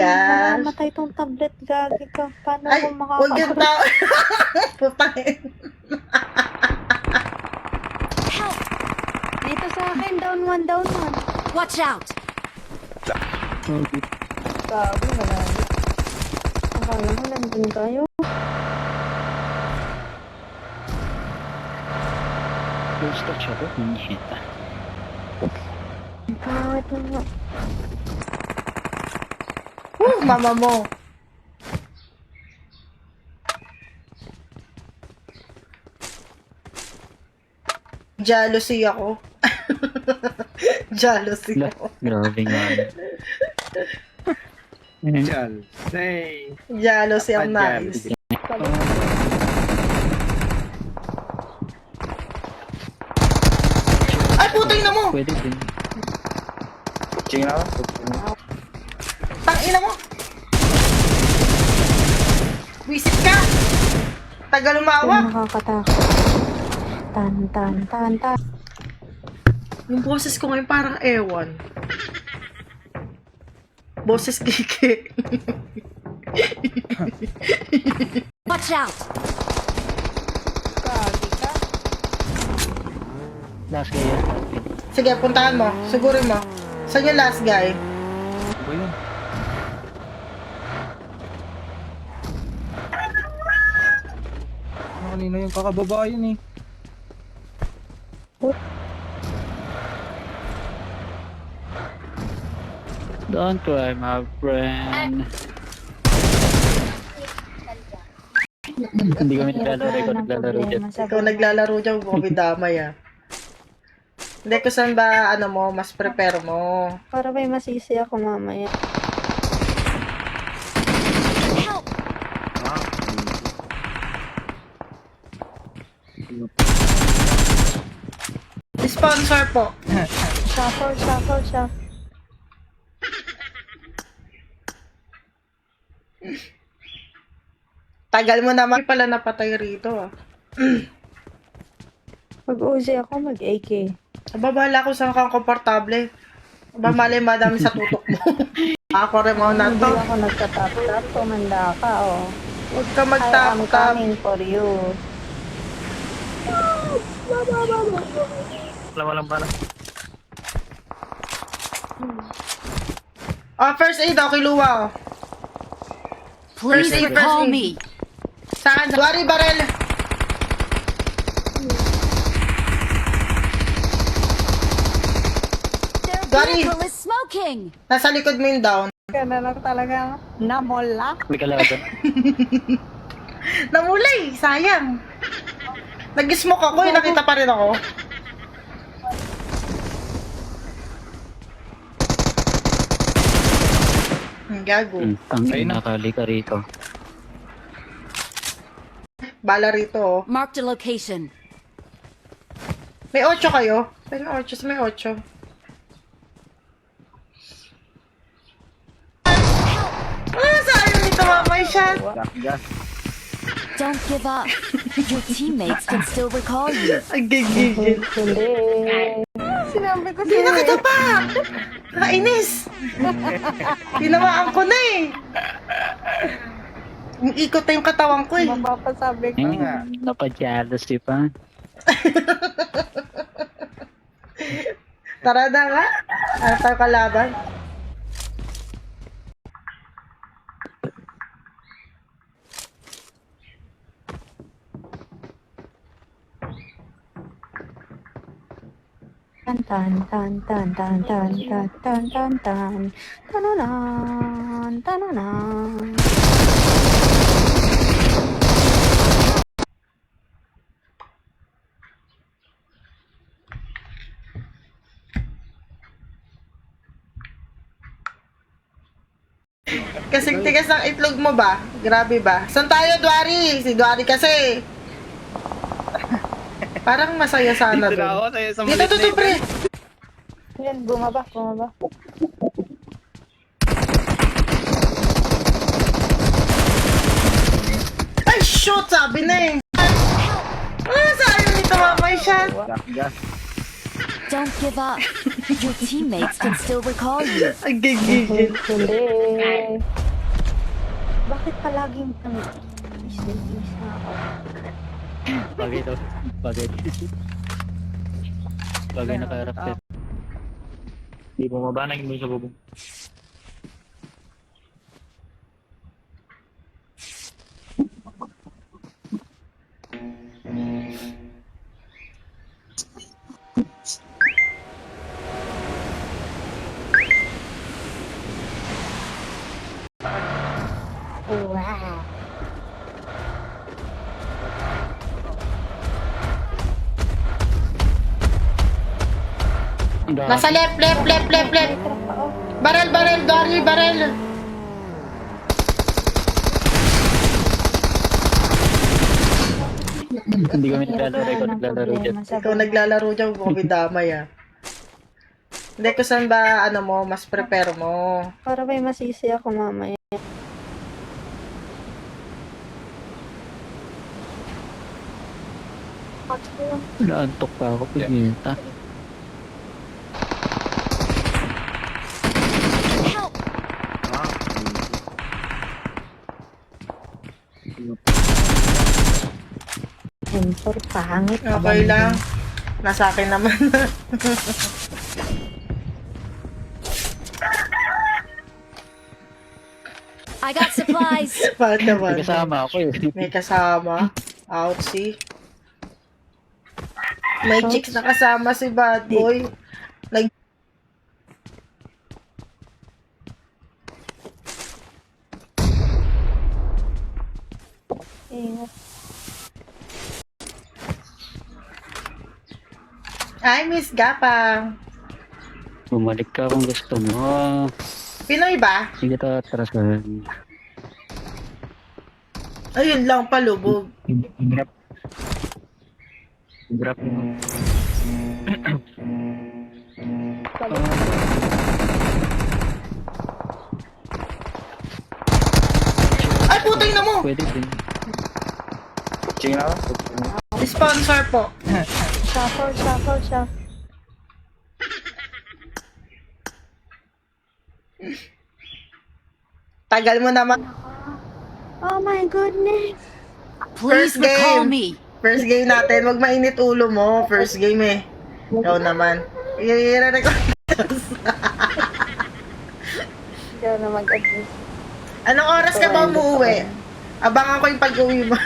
gosh. Mamamatay tong tablet, gagi ka. Paano Ay, ako huwag yung makaka... tao. Putangin. Help! Dito sa akin, down one, down one. Watch out! Gago, malayo. Akala ko nandun kayo. Gusto siya ko, hindi. Bakit mo? Mama mo. Jealousy ako. Jealousy ako. Grabe nga. Jal. Say. Jealousy ang Jal. nais. Ay, putay na mo! Pwede din. Ching ako. Tangina mo! Wisit ka! Tagal Ay, umawa! nakakatakot. Tan, tan, tan, tan. Yung boses ko ngayon parang ewan. Boses kiki. Watch out! Gagi ka. Last guy yan. Sige, puntahan mo. Sigurin mo. Saan yung last guy? Ano ba yun? Kanina yung kakababa yun eh. Don't cry, my friend. Hindi kami naglalaro, ikaw naglalaro dyan. Ikaw naglalaro dyan, Bobby Damay ah. Hindi, kung saan ba, ano mo, mas prepare mo. Para may masisi ako mamaya. Help! Sponsor po. Shuffle, shuffle, shuffle. Tagal mo naman pala napatay rito ah. Pag-uzi ako, mag-AK. Babala ko saan kang komportable. Bamali madami sa tutok mo. Ako rin mo na Hindi to. ako nagtatap-tap. Tumanda ka, oh. Huwag ka I am magtap-tap. coming for you. Walang bala. Oh, first aid okay, luwa oh. Please First aid, recall first aid. me. Saan? Wari barel. Their Gary. vehicle is smoking! Nasa likod mo yung down. Kaya lang talaga namola. May kalaban. Namulay, sayang. Nag-smoke ako, eh, nakita pa rin ako. Ang gago. Ang Ayun na. nakali ka rito. Bala rito, oh. Marked a location. May 8 kayo? May 8, may 8. Ah, sayang nito, may shot. Gas. Don't give up. Your teammates can still recall you. Ang gigigil. Hindi. Sinabi ko Hindi na sa'yo kita pa! Nakainis! Tinamaan ko na eh. Ikot na yung katawan ko eh. Mapapasabi ko. Napadyalos si pa. Tara na nga. Ano tayo kalaban? Tan tan tan tan tan tan tan tan tan tan tananan tananan. Kasing tigas ng itlog mo ba? Grabe ba? Saan tayo, Dwari? Si Dwari kasi. Parang masaya sana Dito na ako dun. sa Dito, maliit na dito, pre. Yan, bumaba, bumaba. Ay, shoot! Sabi na eh. Ah, sayang nito, may shot. Gas. Don't give up. Your teammates can still recall you. Ang gigigil. Hindi. Bakit palaging isa ako? Bagay to. Bagay. Bagay na karakter. Di mo mabanag mo sa bubong. Wow. Nasa left. May truck pa, oh. Barrel, barrel. Hindi kami naglalaro, ikaw naglalaro dyan. Ikaw naglalaro dyan, huwag mo damay ah. Hindi, kung saan ba, mas prepare mo. Para may masisi ako mamaya. Naantok pa ako, pagkita. Help! Sensor, pangit. Okay lang. Nasa akin naman. I got supplies. Bakit naman? May kasama ako eh. May kasama. Outsy. May chicks na kasama si Bad Boy. Ingat. Ay, Miss Gapang. Bumalik ka kung gusto mo. Pinoy ba? Hindi kita atrasan. Ayun lang, palubog. Drop. Drop mo. Ay, putay na mo! Pwede din. Ching na ako. Sponsor po. Shuffle. Tagal mo naman. Oh my goodness. Please First recall game. me. First game natin. Wag mainit ulo mo. First game eh. Ikaw naman. I-record. Hindi ako na mag-adjust. Anong oras ka ba umuwi? Abangan ko yung pag-uwi mo.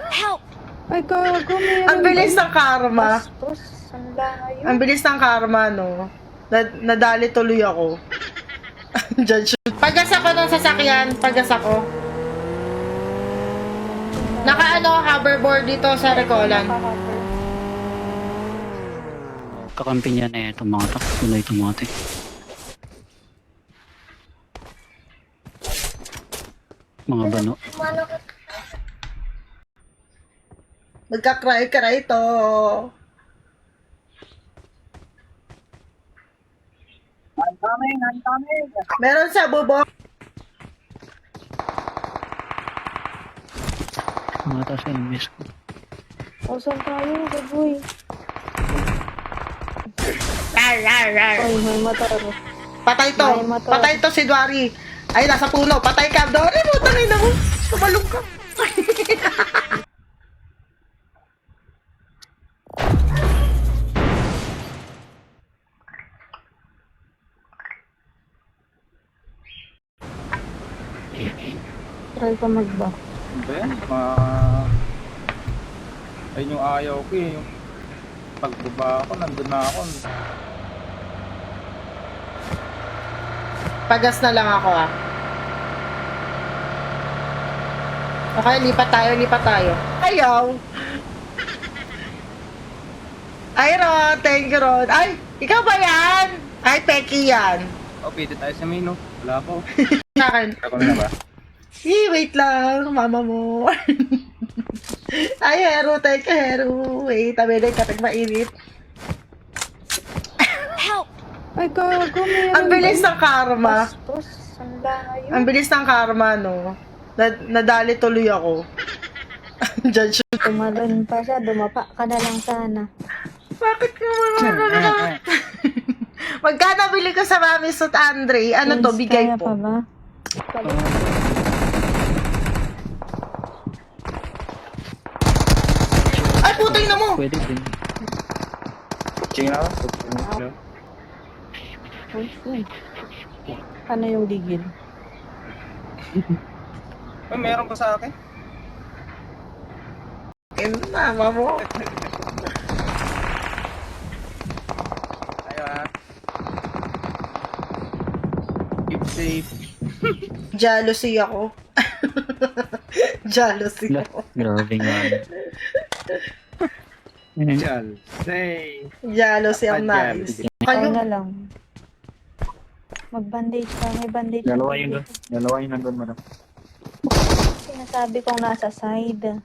Help! Ay, gago, meron. Ang bilis ng karma. Bastos, ang layo. Ang bilis ng karma, no? Nadali tuloy ako. Judge. Pagas ako ng sasakyan. Pagas ako. Hoverboard dito sa Recolan. Kakampi niya na itong mga to. Tunay itong mga to. Mga bano. Magka-cry to. Meron sa bubok. Mga taas yung miss ko. Awesome tayo, baboy. Rar, rar, rar. Ay, may motor. Patay to. May motor. Patay to si Dwari. Ay, nasa puno. Patay ka. Dwari mo. Tangin na mo. Tumalong ka. Try ko mag-back. Ba yan? Ayun yung ayaw ko eh. Yung pagbaba ako, nandun na ako. Pagas na lang ako ah. Okay, lipat tayo. Ayaw. Ay, Ron. Thank you, Ron. Ay, ikaw ba yan? Ay, Peki yan. Oh, pwede tayo sa menu. Wala po. Sa akin. Ako na ba? Wait lang, mama mo. Ay, Hero, thank you, Hero. Wait, tabi na kapag mainit. Help! Ay, gago, meron. Ang bilis ng karma. Bastos, ang layo. Ang bilis ng karma, no? Nadali tuloy ako. Judge. Tumalon pa siya, dumapa ka na lang sana. Bakit ka Pagka nabili ko sa Mami Sut Andre, ano to, Please, bigay kaya pa po. ba? Ay, putay na mo! Pwede din. Ching na ako. Uy, uy. Paano yung gigil? Ay, meron pa sa akin. Mama mo. Ayaw ha. Keep safe. Jealousy ako. Jealousy La, ako. grabe nga. Chal. Say. Jealousy ang Jealousy. nice. Ikaw Kayo, na lang. Mag-bandage ka. May bandage. Dalawa yun doon. Dalawa yun nandun, madam. Sinasabi kong nasa side.